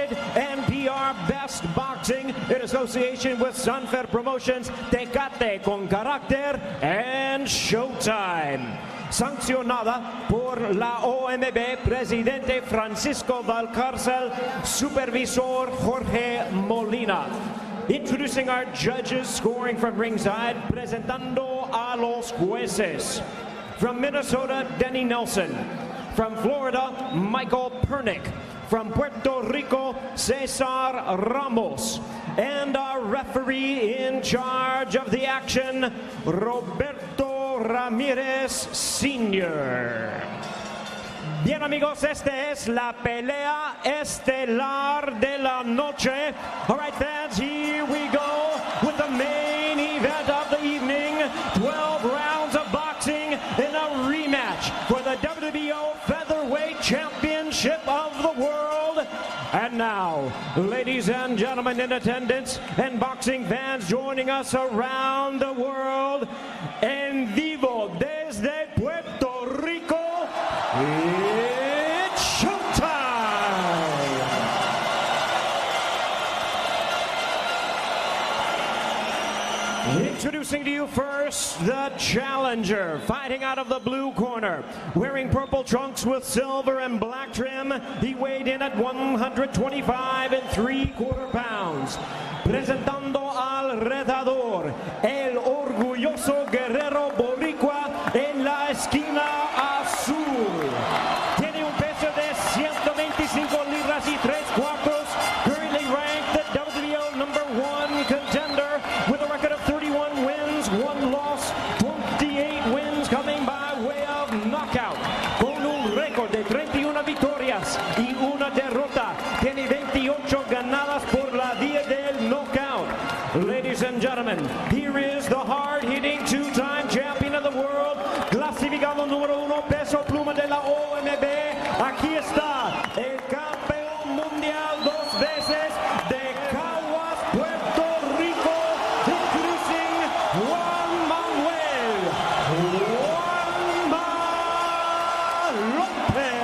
Pride and PR Best Boxing in association with Sunfer Promotions, Tecate con Carácter and Showtime. Sancionada por la OMB, Presidente Francisco Valcárcel, Supervisor Jorge Molina. Introducing our judges scoring from ringside, presentando a los jueces. From Minnesota, Denny Nelson. From Florida, Michael Pernick. From Puerto Rico, Cesar Ramos. And our referee in charge of the action, Roberto Ramirez Sr. Bien amigos, esta es la pelea estelar de la noche. All right fans, here we go with the main event of the evening. 12 rounds of boxing in a rematch for the WBO Featherweight Championship of the world. And now, ladies and gentlemen in attendance and boxing fans joining us around the world, en vivo desde Puerto Rico, it's showtime! Introducing to you first, the challenger, fighting out of the blue corner, wearing purple trunks with silver and black trim. He weighed in at 125 3/4 pounds. Presentando al retador, el orgulloso guerrero boricua en la esquina azul. Tiene un peso de 125 libras y 3/4, currently ranked the WBO #1 contender with a record of 31 wins, 1 loss, 28 wins coming by way of knockout. Con un récord de 31 victorias y 1 derrota, tiene 28 ganadas por la vía del knockout. Ladies and gentlemen, here is the hard-hitting two-time champion of the world, clasificado número 1, peso pluma de la OMB. Aquí está el campeón mundial 2 veces de Caguas, Puerto Rico, introducing Juan Manuel Lopez.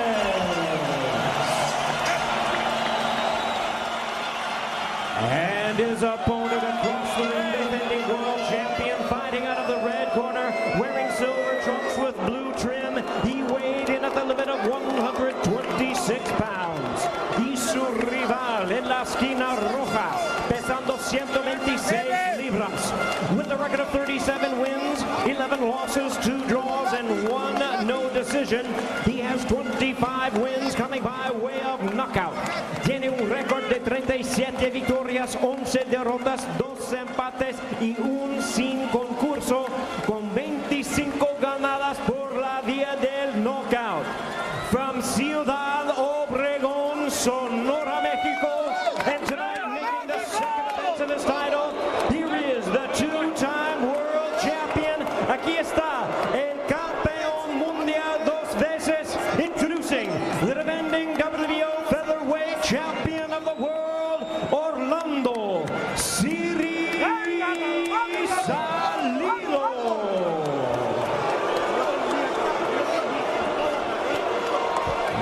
And his opponent across the ring, defending world champion, fighting out of the red corner, wearing silver trunks with blue trim. He weighed in at the limit of 126 pounds. Y su rival en la esquina roja, pesando 126 libras. With a record of 37 wins, 11 losses, 2 draws, and 1 no decision. He has 25 wins coming by way of knockout. Tiene un récord de 37 victorias, 11 derrotas, 2 empates y 1 sin concurso, con 25 ganadas por la vía del knockout. From Ciudad Obregón, Sonora, Mexico, and tonight making the second appearance of his title, here is the two-time world champion. Aquí está el campeón mundial 2 veces, introducing the defending WBO Featherweight Champion of the world, Orlando Siri Salido.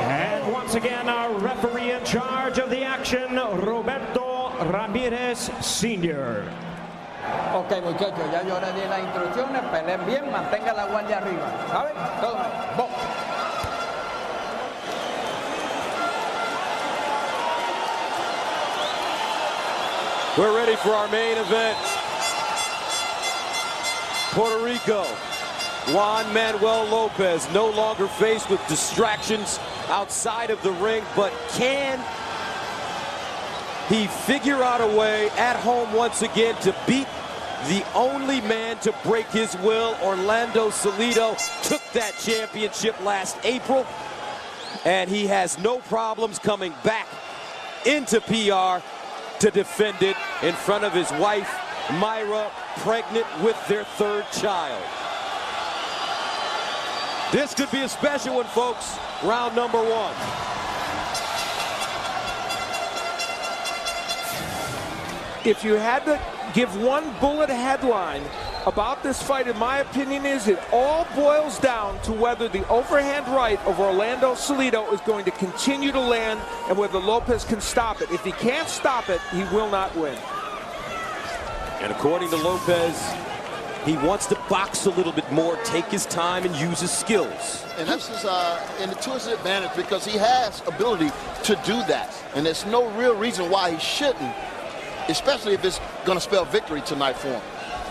And once again, our referee in charge of the action, Roberto Ramirez Sr. Ok, muchachos, ya yo le di las instrucciones, peleen bien, mantenga la guardia arriba, ¿saben? Todo bien. Vos. We're ready for our main event. Puerto Rico, Juan Manuel Lopez, no longer faced with distractions outside of the ring, but can he figure out a way at home once again to beat the only man to break his will? Orlando Salido took that championship last April, and he has no problems coming back into PR to defend it in front of his wife, Myra, pregnant with their 3rd child. This could be a special one, folks. Round number 1. If you had to give one bullet headline about this fight, in my opinion, is it all boils down to whether the overhand right of Orlando Salido is going to continue to land and whether Lopez can stop it. If he can't stop it, he will not win. And according to Lopez, he wants to box a little bit more, take his time, and use his skills. And that's his, to his advantage because he has ability to do that. And there's no real reason why he shouldn't, especially if it's going to spell victory tonight for him.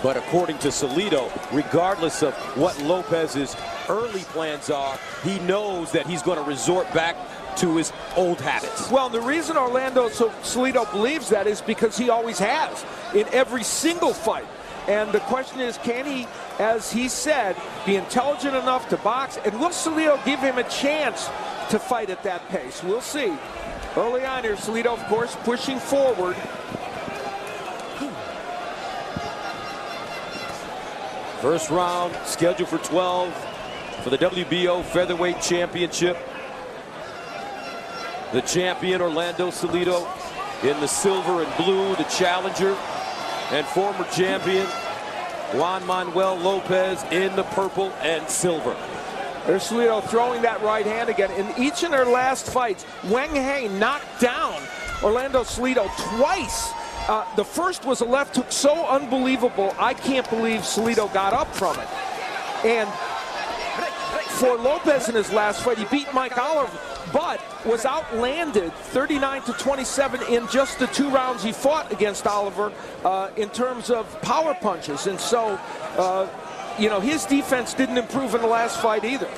But according to Salido, regardless of what Lopez's early plans are, he knows that he's going to resort back to his old habits. Well, the reason Orlando Salido believes that is because he always has in every single fight. And the question is, can he, as he said, be intelligent enough to box? And will Salido give him a chance to fight at that pace? We'll see. Early on here, Salido, of course, pushing forward. First round scheduled for 12 for the WBO Featherweight Championship. The champion, Orlando Salido, in the silver and blue, the challenger, and former champion, Juan Manuel Lopez, in the purple and silver. There's Salido throwing that right hand again. In each of their last fights, Wang Hai knocked down Orlando Salido twice. The first was a left hook so unbelievable, I can't believe Salido got up from it. And for Lopez in his last fight, he beat Mike Oliver, but was outlanded 39-27 in just the 2 rounds he fought against Oliver in terms of power punches. And so, you know, his defense didn't improve in the last fight either.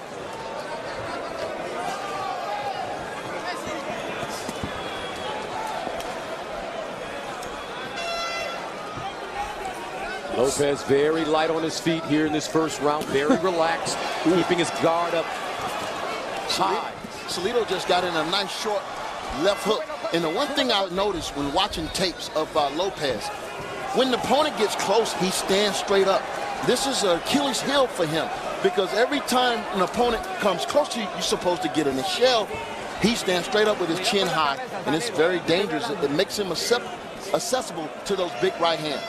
Lopez very light on his feet here in this first round, very relaxed, keeping his guard up high. Salido just got in a nice short left hook. And the one thing I noticed when watching tapes of Lopez, when the opponent gets close, he stands straight up. This is an Achilles heel for him because every time an opponent comes close to you, you're supposed to get in the shell. He stands straight up with his chin high, and it's very dangerous. It makes him accessible to those big right hands.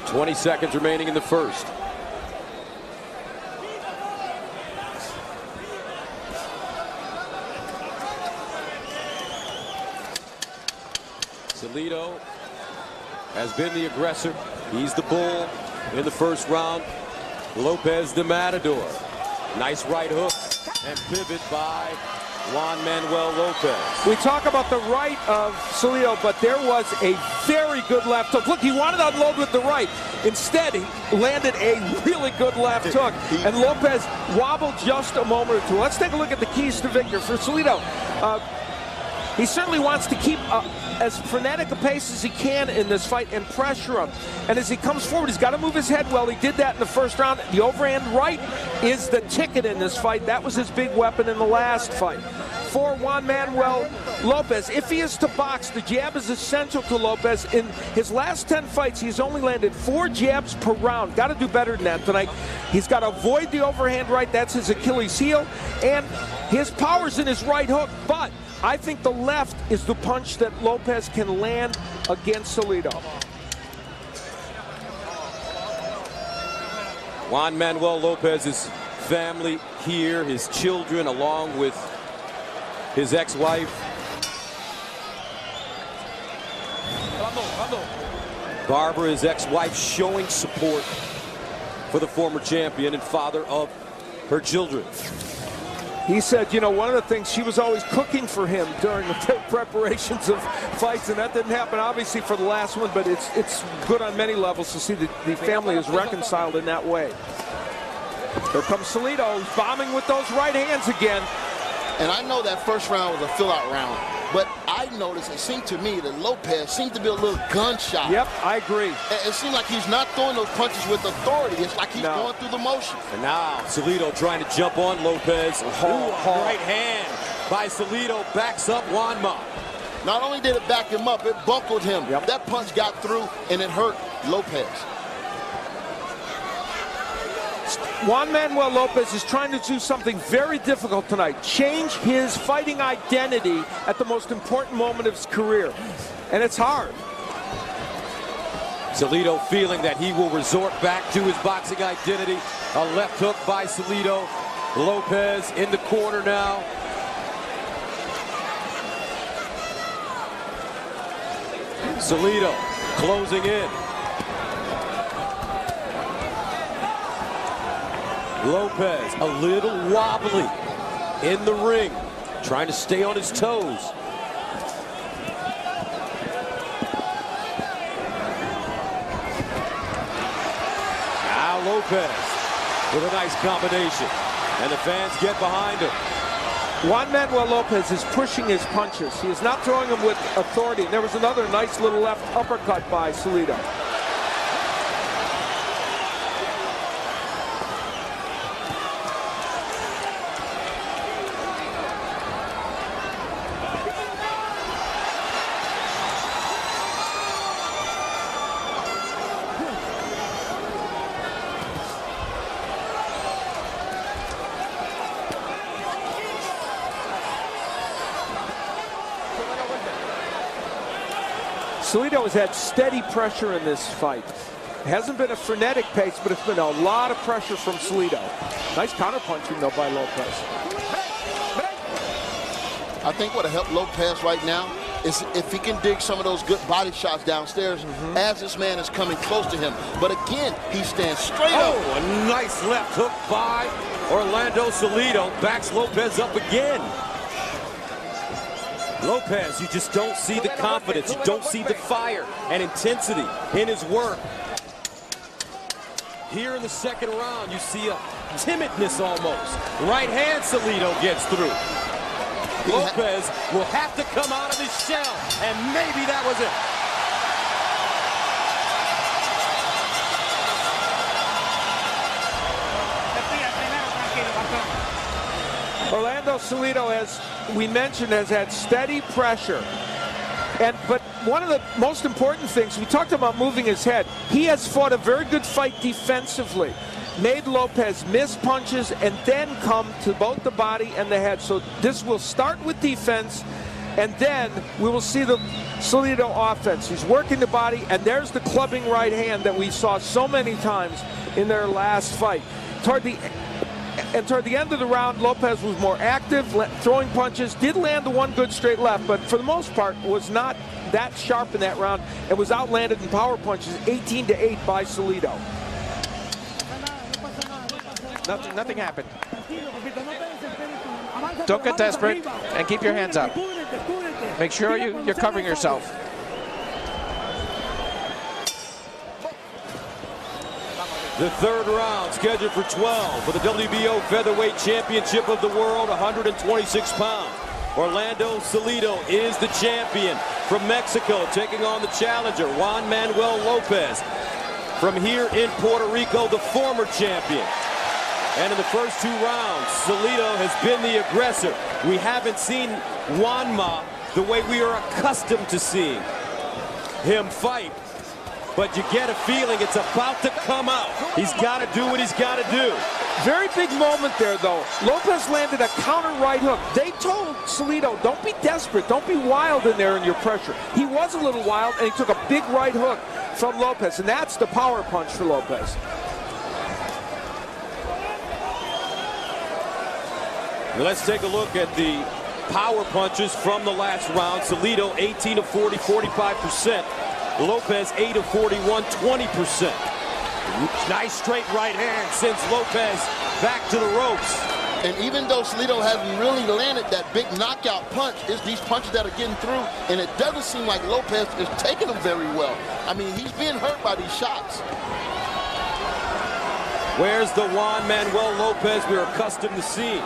20 seconds remaining in the first. Salido has been the aggressor. He's the bull in the first round. Lopez the matador. Nice right hook and pivot by Juan Manuel Lopez. We talk about the right of Salido, but there was a very good left hook. Look, he wanted to unload with the right. Instead, he landed a really good left hook, and Lopez wobbled just a moment or two. Let's take a look at the keys to victory for Salido. He certainly wants to keep as frenetic a pace as he can in this fight and pressure him. And as he comes forward, he's got to move his head well. He did that in the first round. The overhand right is the ticket in this fight. That was his big weapon in the last fight. For Juan Manuel Lopez, if he is to box, the jab is essential to Lopez. In his last 10 fights, he's only landed 4 jabs per round. Got to do better than that tonight. He's got to avoid the overhand right. That's his Achilles heel. And his power's in his right hook, but I think the left is the punch that Lopez can land against Salido. Juan Manuel Lopez's family here, his children, along with his ex-wife. Barbara, his ex-wife, showing support for the former champion and father of her children. He said, you know, one of the things, she was always cooking for him during the preparations of fights, and that didn't happen, obviously, for the last one, but it's good on many levels to see that the family is reconciled in that way. Here comes Salido, bombing with those right hands again. And I know that first round was a fill-out round, but I noticed, it seemed to me that Lopez seemed to be a little gun-shy. Yep, I agree. It seemed like he's not throwing those punches with authority. It's like he's going through the motions. And now Salido trying to jump on Lopez. Right hand by Salido backs up Juanma. Not only did it back him up, it buckled him. Yep. That punch got through, and it hurt Lopez. Juan Manuel Lopez is trying to do something very difficult tonight. Change his fighting identity at the most important moment of his career. And it's hard. Salido feeling that he will resort back to his boxing identity. A left hook by Salido. Lopez in the corner now. Salido closing in. Lopez a little wobbly in the ring, trying to stay on his toes. Now Lopez with a nice combination, and the fans get behind him. Juan Manuel Lopez is pushing his punches. He is not throwing them with authority. And there was another nice little left uppercut by Salido. Salido has had steady pressure in this fight. It hasn't been a frenetic pace, but it's been a lot of pressure from Salido. Nice counterpunching, though, by Lopez. I think what'll help Lopez right now is if he can dig some of those good body shots downstairs as this man is coming close to him. But again, he stands straight up. Oh, a nice left hook by Orlando Salido. Backs Lopez up again. Lopez, you just don't see the confidence. You don't see the fire and intensity in his work. Here in the second round, you see a timidness almost. Right hand Salido gets through. Lopez will have to come out of his shell, and maybe that was it. Orlando Salido, as we mentioned, has had steady pressure. But one of the most important things, we talked about moving his head. He has fought a very good fight defensively. Made Lopez miss punches and then come to both the body and the head. So this will start with defense, and then we will see the Salido offense. He's working the body, and there's the clubbing right hand that we saw so many times in their last fight. Toward the end of the round, Lopez was more active, throwing punches, did land the one good straight left, but for the most part was not that sharp in that round and was outlanded in power punches, 18-8 by Salido. Nothing happened. Don't get desperate and keep your hands up. Make sure you're covering yourself. The third round scheduled for 12 for the WBO Featherweight Championship of the World, 126 pounds. Orlando Salido is the champion from Mexico, taking on the challenger, Juan Manuel Lopez. From here in Puerto Rico, the former champion. And in the first two rounds, Salido has been the aggressor. We haven't seen Juanma the way we are accustomed to seeing him fight. But you get a feeling it's about to come out. He's got to do what he's got to do. Very big moment there, though. Lopez landed a counter right hook. They told Salido, don't be desperate, don't be wild in there in your pressure. He was a little wild, and he took a big right hook from Lopez, and that's the power punch for Lopez. Let's take a look at the power punches from the last round. Salido 18 of 40, 45%. Lopez 8 of 41, 20%. Nice straight right hand sends Lopez back to the ropes. And even though Salido hasn't really landed that big knockout punch, it's these punches that are getting through, and it doesn't seem like Lopez is taking them very well. I mean, he's being hurt by these shots. Where's the Juan Manuel Lopez we're accustomed to seeing?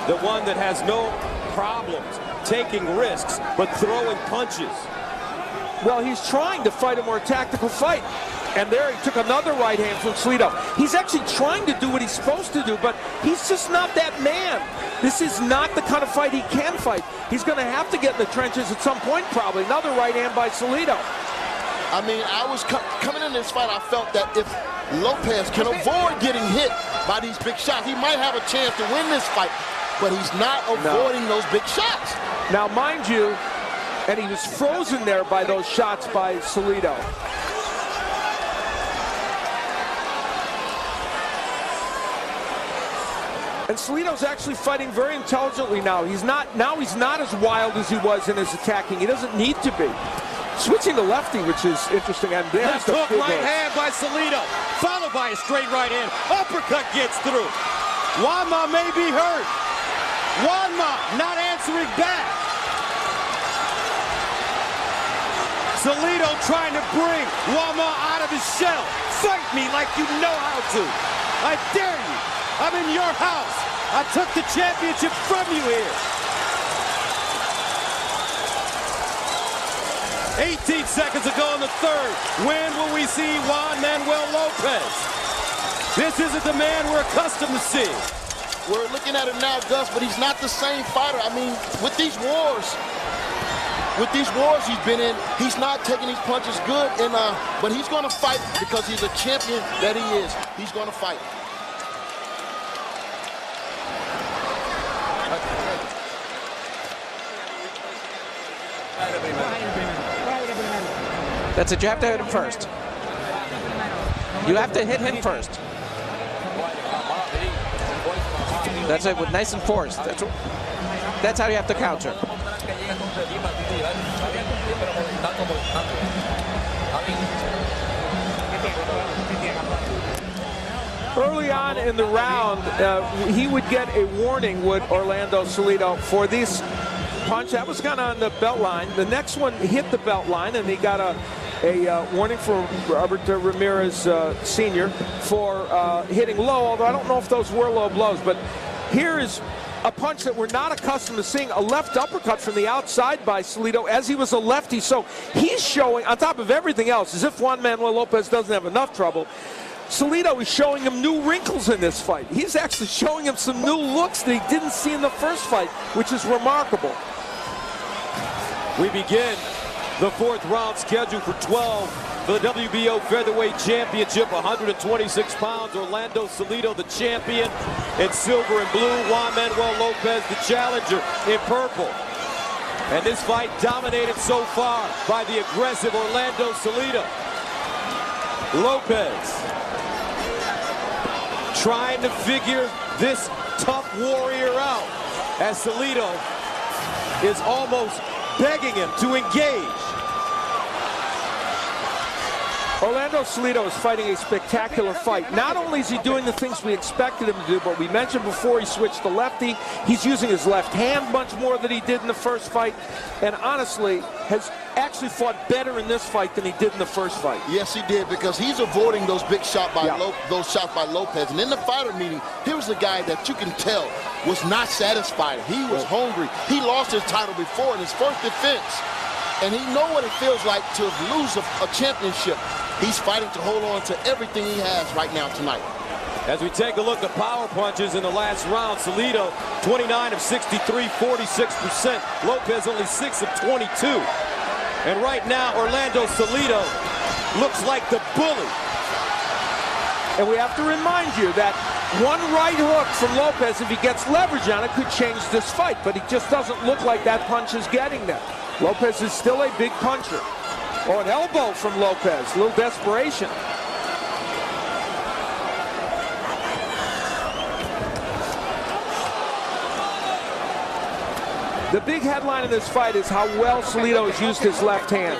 The one that has no problems taking risks, but throwing punches. Well, he's trying to fight a more tactical fight. And there he took another right hand from Salido. He's actually trying to do what he's supposed to do, but he's just not that man. This is not the kind of fight he can fight. He's going to have to get in the trenches at some point, probably. Another right hand by Salido. I mean, I was coming in this fight, I felt that if Lopez can avoid getting hit by these big shots, he might have a chance to win this fight, but he's not avoiding those big shots. Now, mind you, and he was frozen there by those shots by Salido. And Salido's actually fighting very intelligently now. He's not as wild as he was in his attacking. He doesn't need to be. Switching to lefty, which is interesting. And there's Left hook, right hand by Salido, followed by a straight right hand. Uppercut gets through. Juanma may be hurt. Juanma not answering back. Salido trying to bring Juanma out of his shell. Fight me like you know how to. I dare you. I'm in your house. I took the championship from you here. 18 seconds ago in the third. When will we see Juan Manuel Lopez? This isn't the man we're accustomed to seeing. We're looking at him now, Gus, but he's not the same fighter. I mean, with these wars he's been in, he's not taking these punches good, but he's going to fight because he's a champion that he is. He's going to fight. That's it. You have to hit him first. You have to hit him first. That's it. With nice and forced. That's how you have to counter. Early on in the round, he would get a warning, would Orlando Salido, for this punch. That was kind of on the belt line. The next one hit the belt line, and he got a warning from Robert Ramirez Sr. for hitting low, although I don't know if those were low blows. But here is a punch that we're not accustomed to seeing, a left uppercut from the outside by Salido, as he was a lefty. So he's showing, on top of everything else, as if Juan Manuel Lopez doesn't have enough trouble, Salido is showing him new wrinkles in this fight. He's actually showing him some new looks that he didn't see in the first fight, which is remarkable. We begin the fourth round scheduled for 12 for the WBO Featherweight Championship, 126 pounds. Orlando Salido, the champion, in silver and blue. Juan Manuel Lopez, the challenger, in purple. And this fight dominated so far by the aggressive Orlando Salido. Lopez trying to figure this tough warrior out as Salido is almost begging him to engage. Orlando Salido is fighting a spectacular fight. Not only is he doing the things we expected him to do, but we mentioned before he switched to lefty. He's using his left hand much more than he did in the first fight, and honestly has actually fought better in this fight than he did in the first fight. Yes, he did, because he's avoiding those big shots by those shots by Lopez. And in the fighter meeting, here was a guy that you can tell was not satisfied. He was hungry. He lost his title before in his first defense, and he knows what it feels like to lose a championship. He's fighting to hold on to everything he has right now tonight. As we take a look at power punches in the last round, Salido 29 of 63, 46%. Lopez only 6 of 22. And right now, Orlando Salido looks like the bully. And we have to remind you that one right hook from Lopez, if he gets leverage on it, could change this fight. But he just doesn't look like that punch is getting there. Lopez is still a big puncher. Oh, an elbow from Lopez, a little desperation. The big headline in this fight is how well Salido has used his left hand.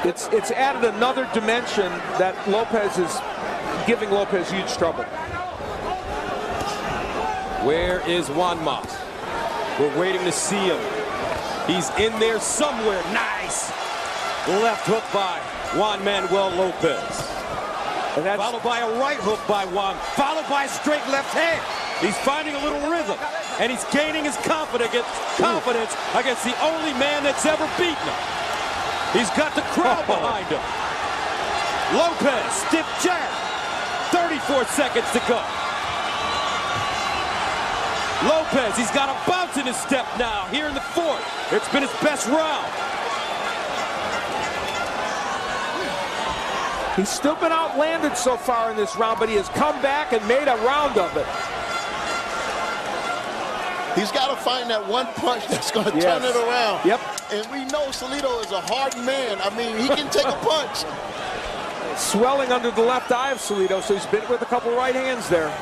It's added another dimension that Lopez is giving Lopez huge trouble. Where is Juanma? We're waiting to see him. He's in there somewhere. Nice. Left hook by Juan Manuel Lopez. And that's followed by a right hook by Juan, followed by a straight left hand. He's finding a little rhythm, and he's gaining his confidence against the only man that's ever beaten him. He's got the crowd behind him. Lopez, stiff jab. 34 seconds to go. Lopez, he's got a bounce in his step now here in the fourth. It's been his best round. He's still been outlanded so far in this round, but he has come back and made a round of it. He's got to find that one punch that's going to turn it around. Yep. And we know Salido is a hard man. I mean, he can take a punch. Swelling under the left eye of Salido, so he's been with a couple right hands there.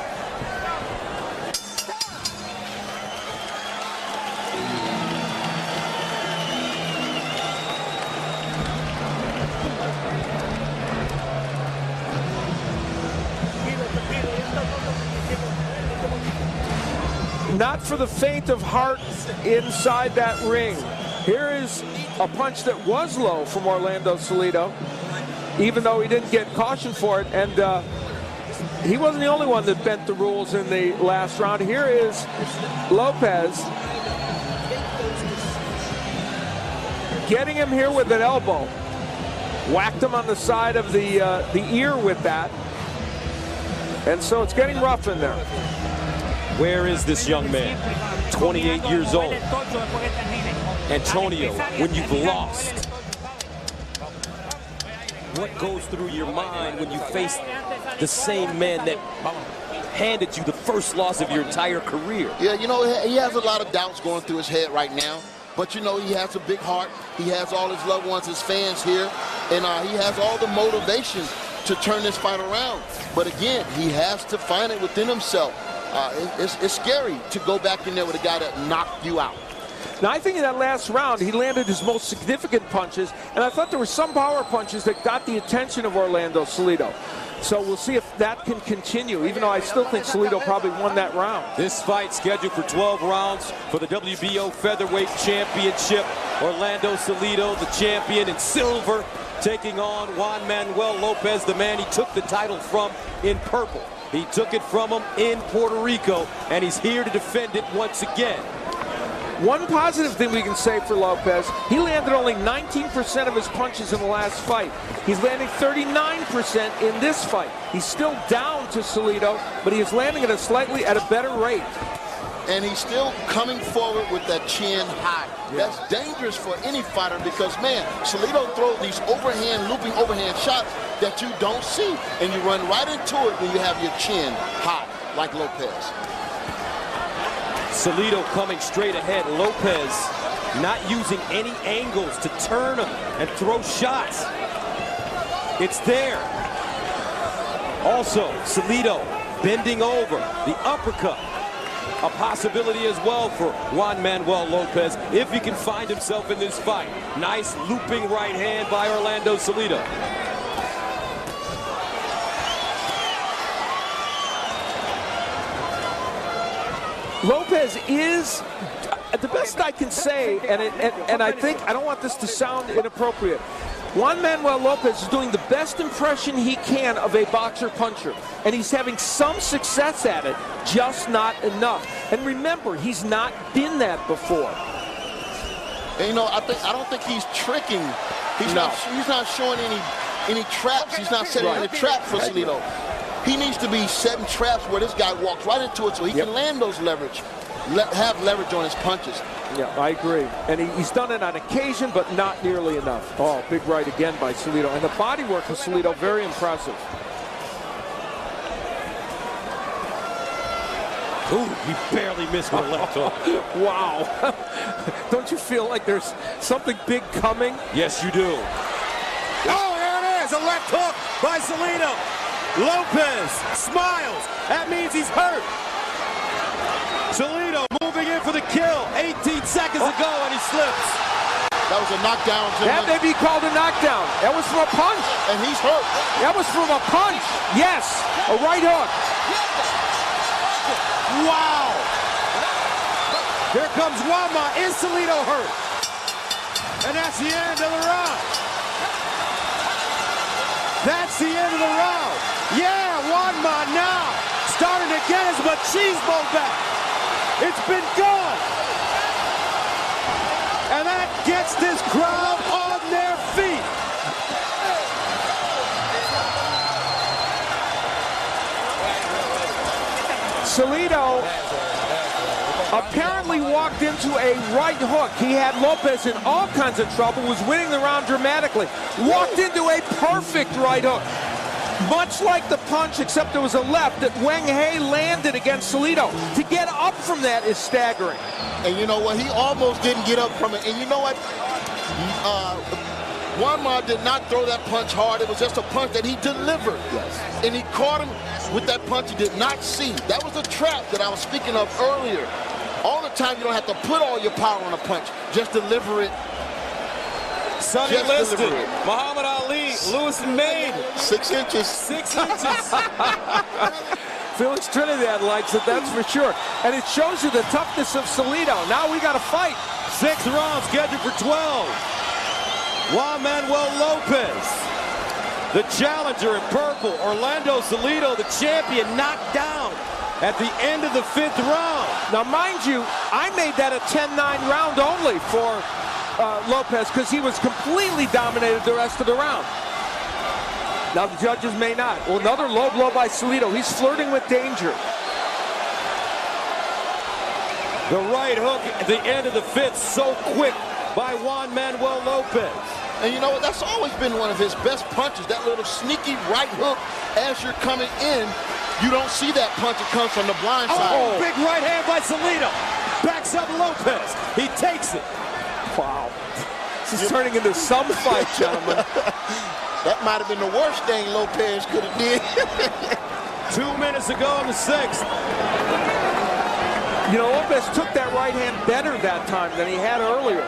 not for the faint of heart inside that ring. Here is a punch that was low from Orlando Salido, even though he didn't get cautioned for it. And he wasn't the only one that bent the rules in the last round. Here is Lopez getting him here with an elbow. Whacked him on the side of the ear with that. And so it's getting rough in there. Where is this young man? 28 years old. Antonio, when you've lost, what goes through your mind when you face the same man that handed you the first loss of your entire career? Yeah, you know, he has a lot of doubts going through his head right now. But, you know, he has a big heart. He has all his loved ones, his fans here. And he has all the motivation to turn this fight around. But, again, he has to find it within himself. It's scary to go back in there with a guy that knocked you out. Now, I think in that last round, he landed his most significant punches, and I thought there were some power punches that got the attention of Orlando Salido. So we'll see if that can continue, even though I still think Salido probably won that round. This fight scheduled for 12 rounds for the WBO Featherweight Championship. Orlando Salido, the champion in silver, taking on Juan Manuel Lopez, the man he took the title from in purple. He took it from him in Puerto Rico, and he's here to defend it once again. One positive thing we can say for Lopez, he landed only 19% of his punches in the last fight. He's landing 39% in this fight. He's still down to Salido, but he is landing at a better rate. And he's still coming forward with that chin high. Yeah. That's dangerous for any fighter because, man, Salido throws these looping overhand shots that you don't see. And you run right into it when you have your chin high, like Lopez. Salido coming straight ahead. Lopez not using any angles to turn him and throw shots. It's there. Also, Salido bending over, the uppercut. A possibility as well for Juan Manuel Lopez if he can find himself in this fight. Nice looping right hand by Orlando Salido. Lopez is, the best I can say, and I think, I don't want this to sound inappropriate, Juan Manuel Lopez is doing the best impression he can of a boxer puncher, and he's having some success at it, just not enough. And remember, he's not been that before. And, you know, I don't think he's tricking. He's not showing any traps. He's not setting any trap for Salido. He needs to be setting traps where this guy walks right into it so he can land those leverage, have leverage on his punches. Yeah, I agree. And he's done it on occasion, but not nearly enough. Oh, big right again by Salido. And the body work of Salido, very impressive. Ooh, he barely missed with a left hook. Wow. Don't you feel like there's something big coming? Yes, you do. Oh, there it is, a left hook by Salido. Lopez smiles. That means he's hurt. Salido moving in for the kill. 18 seconds ago, and he slips. That was a knockdown. That may be called a knockdown. That was from a punch. And he's hurt. That was from a punch. Yes, a right hook. Wow. Here comes Wama. Is Salido hurt? And that's the end of the round. That's the end of the round. Yeah, Wama now starting to get his machismo back. It's been gone. And that gets this crowd on their feet. Salido apparently walked into a right hook. He had Lopez in all kinds of trouble, was winning the round dramatically. Walked into a perfect right hook. Much like the punch, except there was a left that Wang Hae landed against Salido. To get up from that is staggering. And you know what? He almost didn't get up from it. And you know what? Wama did not throw that punch hard. It was just a punch that he delivered. Yes. And he caught him with that punch he did not see. That was a trap that I was speaking of earlier. All the time, you don't have to put all your power on a punch. Just deliver it. Sonny Liston, Muhammad Ali, Lewis and Maine. 6 inches. 6 inches. Felix Trinidad likes it, that's for sure. And it shows you the toughness of Salido. Now we got to fight. 6 rounds scheduled for 12. Juan Manuel Lopez, the challenger in purple. Orlando Salido, the champion, knocked down at the end of the 5th round. Now, mind you, I made that a 10-9 round only for Lopez because he was completely dominated the rest of the round. Now, the judges may not. Well, another low blow by Salido. He's flirting with danger. The right hook at the end of the 5th, so quick by Juan Manuel Lopez. And you know what? That's always been one of his best punches, that little sneaky right hook as you're coming in. You don't see that punch that comes from the blind side. Oh, big right hand by Salido. Backs up Lopez. He takes it. Wow. This is turning into some fight, gentlemen. That might have been the worst thing Lopez could have did. 2 minutes ago in the 6th. You know, Lopez took that right hand better that time than he had earlier.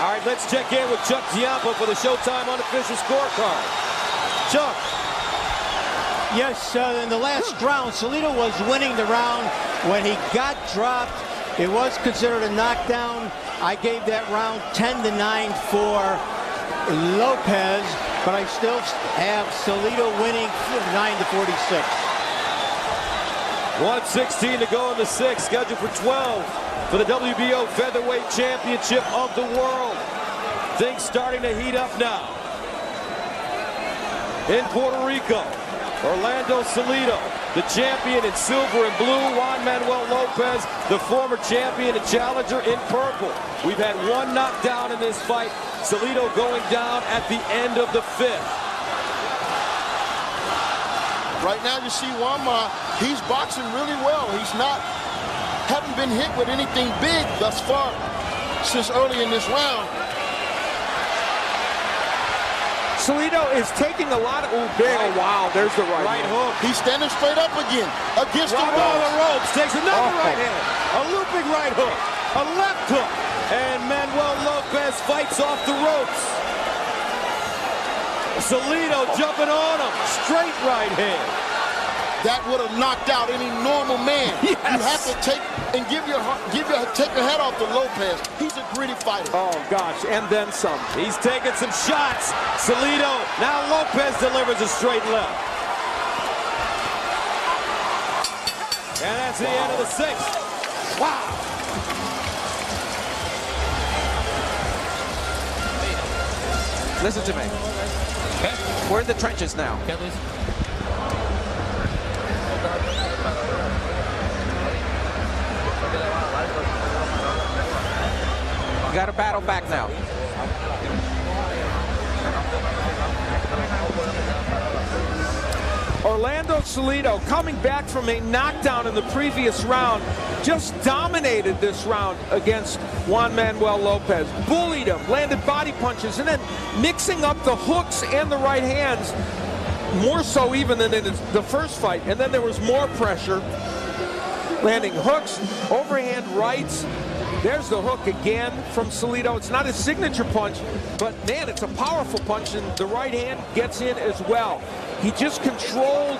All right, let's check in with Chuck Giampo for the Showtime unofficial scorecard. Chuck. Yes, in the last round, Salido was winning the round. When he got dropped, it was considered a knockdown. I gave that round 10-9 for Lopez, but I still have Salido winning 9-46. 1:16 to go in the 6th, scheduled for 12 for the WBO Featherweight Championship of the World. Things starting to heat up now. In Puerto Rico, Orlando Salido, the champion in silver and blue. Juan Manuel Lopez, the former champion and challenger in purple. We've had one knockdown in this fight. Salido going down at the end of the 5th. Right now you see Juan, he's boxing really well. He's haven't been hit with anything big thus far since early in this round. Salido is taking a lot of... Oh, wow, there's the right hook. He's standing straight up again against the ropes. Takes another right hand. A looping right hook. A left hook. And Manuel Lopez fights off the ropes. Salido jumping on him. Straight right hand. That would have knocked out any normal man. Yes. You have to take and take your head off the Lopez. He's a gritty fighter. Oh, gosh, and then some. He's taking some shots. Salido, now Lopez delivers a straight left. And that's the end of the 6th. Wow. Listen to me. Okay. We're in the trenches now. You got to battle back now. Orlando Salido, coming back from a knockdown in the previous round, just dominated this round against Juan Manuel Lopez. Bullied him, landed body punches, and then mixing up the hooks and the right hands, more so even than in the first fight. And then there was more pressure, landing hooks, overhand rights. There's the hook again from Salido. It's not his signature punch, but man, it's a powerful punch, and the right hand gets in as well. He just controlled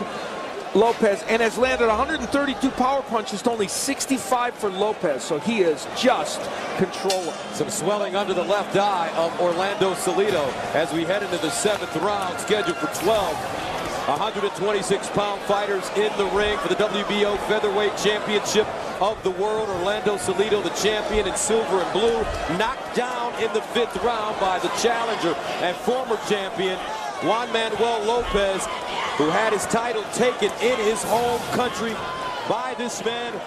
Lopez and has landed 132 power punches to only 65 for Lopez, so he is just controlling. Some swelling under the left eye of Orlando Salido as we head into the 7th round, scheduled for 12. 126-pound fighters in the ring for the WBO Featherweight Championship of the World. Orlando Salido, the champion in silver and blue, knocked down in the 5th round by the challenger and former champion Juan Manuel Lopez, who had his title taken in his home country by this man.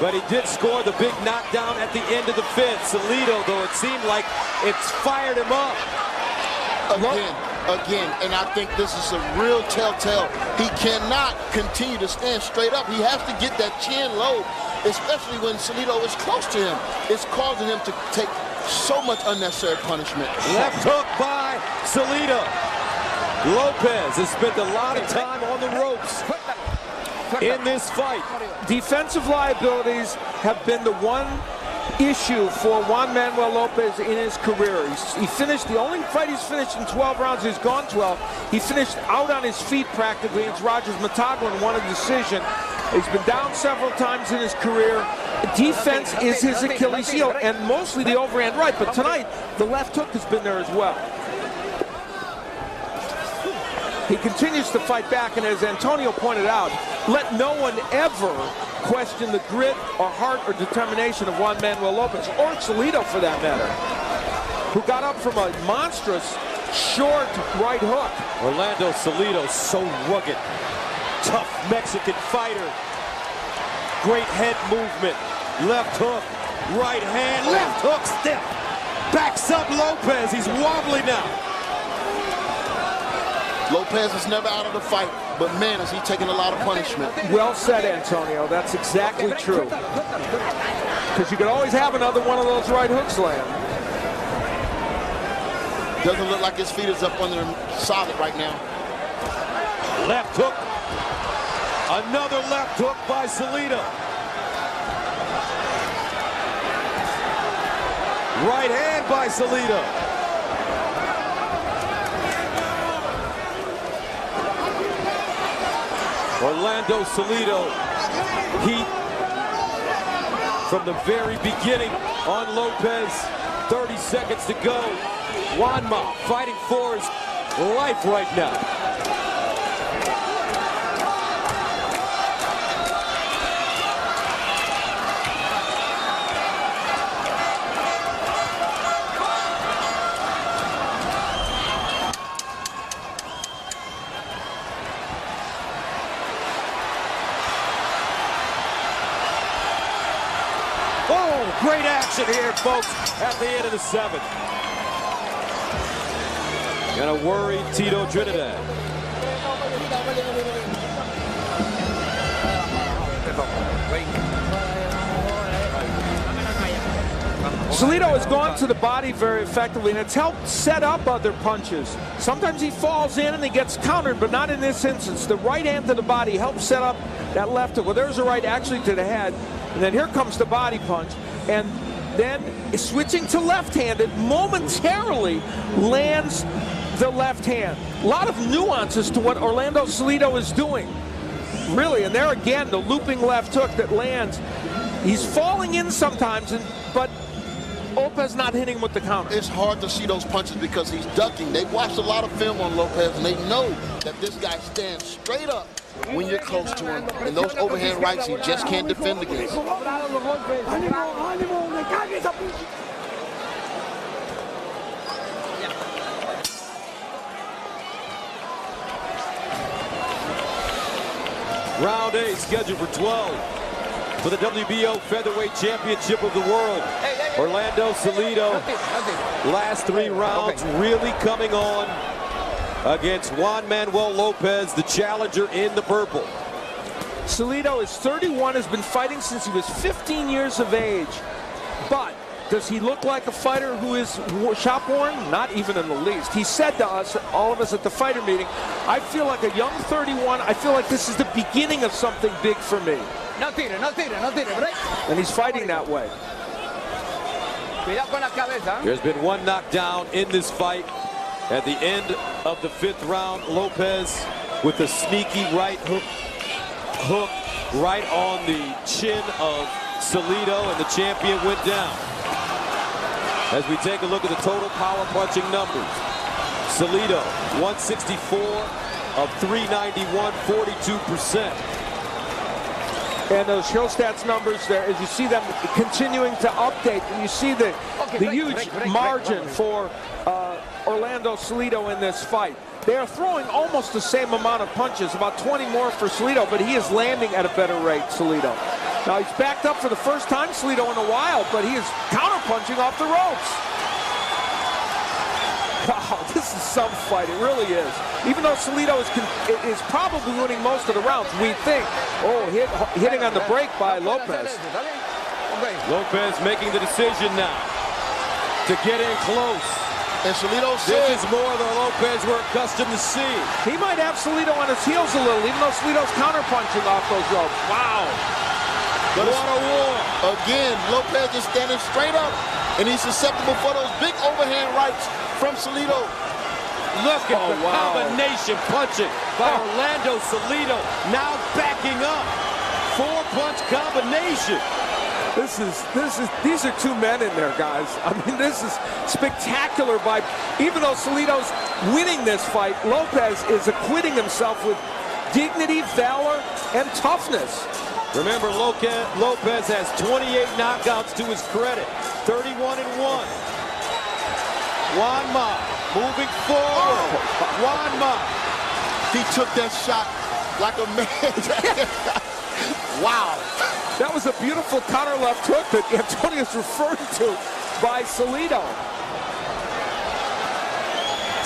But he did score the big knockdown at the end of the 5th. Salido, though, it seemed like it's fired him up. Again, and I think this is a real telltale. He cannot continue to stand straight up. He has to get that chin low, especially when Salido is close to him. It's causing him to take so much unnecessary punishment. Left hook by Salido. Lopez has spent a lot of time on the ropes. in this fight. Defensive liabilities have been the one issue for Juan Manuel Lopez in his career. He finished, the only fight he's finished in 12 rounds, he's gone 12. He finished out on his feet practically against Rogers Matago and won a decision. He's been down several times in his career. Defense is his Achilles heel, and mostly the overhand right, but tonight the left hook has been there as well. He continues to fight back, and as Antonio pointed out, let no one ever question the grit or heart or determination of Juan Manuel Lopez, or Salido for that matter, who got up from a monstrous short right hook. Orlando Salido, so rugged, tough Mexican fighter. Great head movement, left hook, right hand, left hook step. Backs up Lopez, he's wobbly now. Lopez is never out of the fight, but man, is he taking a lot of punishment. Well said, Antonio. That's exactly true. Because you could always have another one of those right hooks land. Doesn't look like his feet is up under him solid right now. Left hook. Another left hook by Salido. Right hand by Salido. Orlando Salido, heat from the very beginning on Lopez. 30 seconds to go. Juanma fighting for his life right now. Oh, great action here, folks, at the end of the 7th. Gonna worry Tito Trinidad. Salido has gone to the body very effectively, and it's helped set up other punches. Sometimes he falls in and he gets countered, but not in this instance. The right hand to the body helps set up that left hook. Well, there's a right actually to the head, and then here comes the body punch. And then switching to left-handed, momentarily lands the left hand. A lot of nuances to what Orlando Salido is doing, really. And there again, the looping left hook that lands. He's falling in sometimes, but Lopez not hitting him with the counter. It's hard to see those punches because he's ducking. They've watched a lot of film on Lopez, and they know that this guy stands straight up when you're close to him. And those overhand rights, he just can't defend against. Round 8 scheduled for 12 for the WBO Featherweight Championship of the World. Orlando Salido, last 3 rounds really coming on against Juan Manuel Lopez, the challenger in the purple. Salido is 31, has been fighting since he was 15 years of age. But does he look like a fighter who is shop worn? Not even in the least. He said to us, all of us at the fighter meeting, I feel like a young 31. I feel like this is the beginning of something big for me. No tire, no tire, no tire, break. And he's fighting that way. Cuidado con la cabeza. There's been one knockdown in this fight. At the end of the 5th round, Lopez with a sneaky right hook right on the chin of Salido, and the champion went down. As we take a look at the total power punching numbers, Salido 164 of 391, 42%. And those show stats numbers there, as you see them continuing to update, and you see the huge margin for Orlando Salido in this fight. They are throwing almost the same amount of punches, about 20 more for Salido, but he is landing at a better rate, Salido. Now he's backed up for the first time, Salido, in a while, but he is counter-punching off the ropes. Wow, this is some fight, it really is. Even though Salido is probably winning most of the rounds, we think. Oh, hitting on the break by Lopez. Lopez making the decision now to get in close. And Salido This said, is more than Lopez we're accustomed to see. He might have Salido on his heels a little, even though Salido's counterpunching off those ropes. Wow. but What a war. again, Lopez is standing straight up, and he's susceptible for those big overhand rights from Salido. Look at the combination punching by Orlando Salido. Now backing up. 4-punch combination. These are two men in there, guys. I mean, this is spectacular. Even though Salido's winning this fight, Lopez is acquitting himself with dignity, valor, and toughness. Remember, Lopez has 28 knockouts to his credit. 31-1. Juan Ma moving forward. Juan Ma. He took that shot like a man. Wow. That was a beautiful counter left hook that Antonio's referring to by Salido.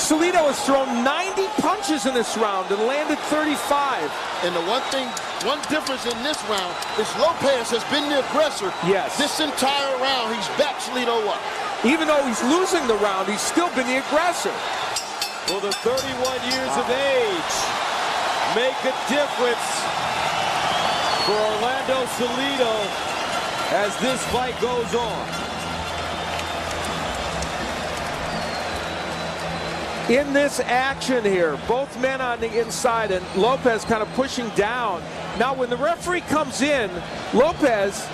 Salido has thrown 90 punches in this round and landed 35. And the one difference in this round is Lopez has been the aggressor. Yes. This entire round, he's backed Salido up. Even though he's losing the round, he's still been the aggressor. Will the 31 years of age make a difference for Orlando Salido as this fight goes on? In this action here, both men on the inside and Lopez kind of pushing down. Now when the referee comes in, Lopez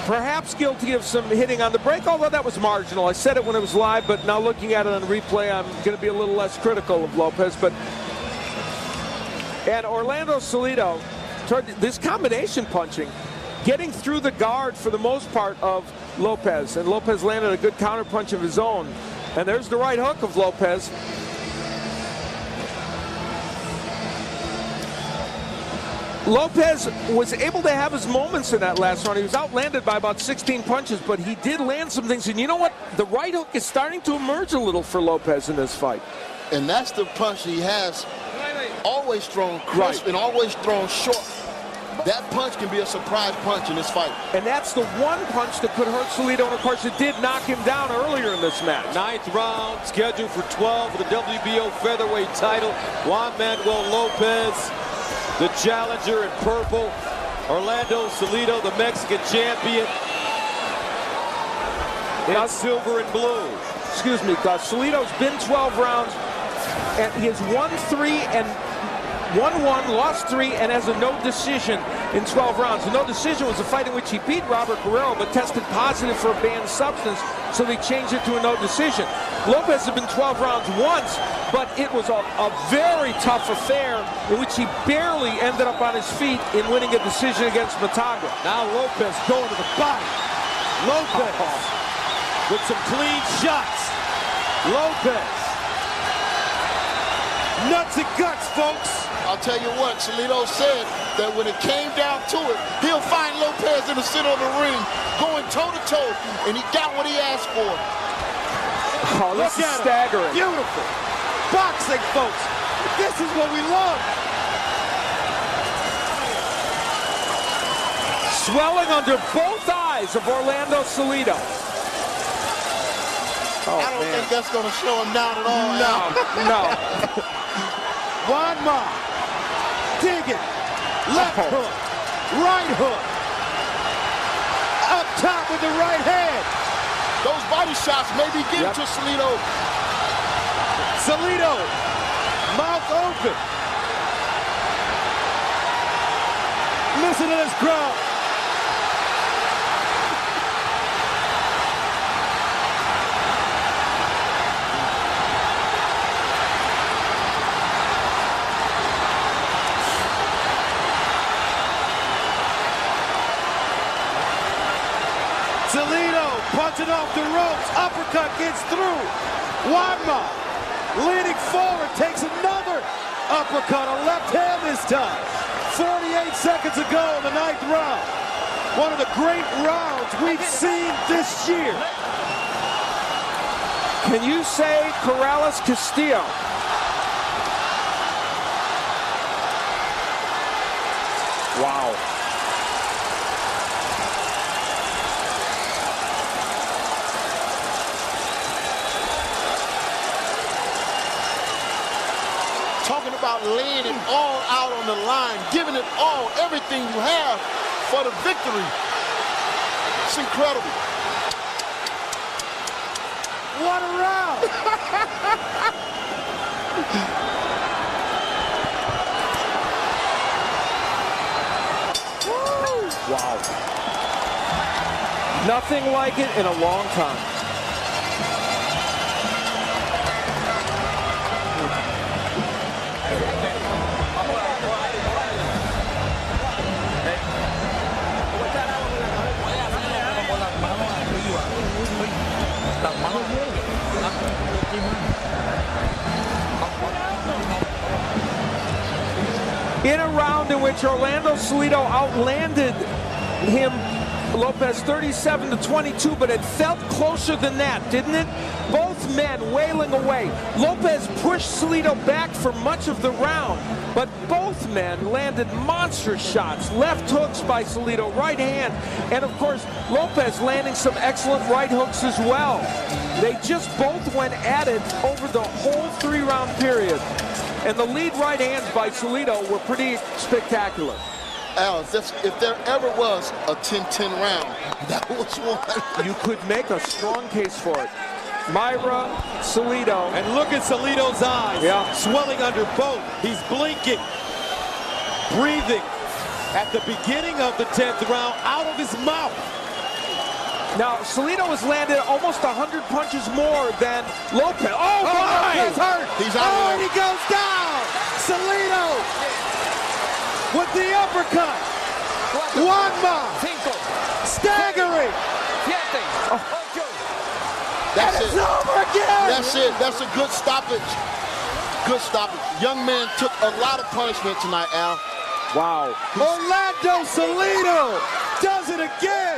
perhaps guilty of some hitting on the break, although that was marginal. I said it when it was live, but now looking at it on replay, I'm going to be a little less critical of Lopez. And Orlando Salido, this combination punching, getting through the guard for the most part of Lopez. And Lopez landed a good counter punch of his own. And there's the right hook of Lopez. Lopez was able to have his moments in that last round. He was outlanded by about 16 punches, but he did land some things. And you know what? The right hook is starting to emerge a little for Lopez in this fight. And that's the punch he has always thrown crisp and always thrown short. That punch can be a surprise punch in this fight. And that's the one punch that could hurt Salido, and of course it did knock him down earlier in this match. 9th round, scheduled for 12 for the WBO featherweight title. Juan Manuel Lopez, the challenger in purple. Orlando Salido, the Mexican champion, in silver and blue. Excuse me, Gus. Salido's been 12 rounds, and he has won 3 and won 1, lost 3, and has a no decision in 12 rounds. The no decision was a fight in which he beat Robert Guerrero, but tested positive for a banned substance, so they changed it to a no decision. Lopez had been 12 rounds once, but it was a very tough affair in which he barely ended up on his feet in winning a decision against Mataga. Now Lopez going to the body. Lopez with some clean shots. Lopez. Nuts and guts, folks. I'll tell you what, Salido said that when it came down to it, he'll find Lopez in the center of the ring, going toe-to-toe, and he got what he asked for. Oh, this is staggering. Beautiful. Boxing, folks. This is what we love. Swelling under both eyes of Orlando Salido. Oh, I don't think that's going to slow him down at all. No. Juan Ma, digging, left hook, right hook, up top with the right hand. Those body shots may be getting to Salido. Salido, mouth open. Listen to this crowd. Salido punching off the ropes. Uppercut gets through. Juan Ma leaning forward, takes another uppercut, a left hand this time. 48 seconds ago in the 9th round. One of the great rounds we've seen this year. Can you say Corrales Castillo? Wow. talking about laying it all out on the line, giving it all, everything you have for the victory. It's incredible. What a round! Wow. Nothing like it in a long time. In a round in which Orlando Salido outlanded him, Lopez, 37-22, but it felt closer than that, didn't it? Both men wailing away. Lopez pushed Salido back for much of the round, but both men landed monstrous shots. Left hooks by Salido, right hand, and of course, Lopez landing some excellent right hooks as well. They just both went at it over the whole 3-round period. And the lead right hands by Salido were pretty spectacular. Al, if there ever was a 10-10 round, that was one. You could make a strong case for it. Myra, Salido. And look at Salido's eyes. Yeah. Swelling under both. He's blinking, breathing. At the beginning of the 10th round, out of his mouth. Now, Salido has landed almost 100 punches more than Lopez. Oh, my! Lopez hurt. He's out. Oh, and he goes down. Salido with the uppercut. One more. Staggering. That's it. It's over again. That's it. That's a good stoppage. Good stoppage. Young man took a lot of punishment tonight, Al. Wow. Orlando Salido does it again.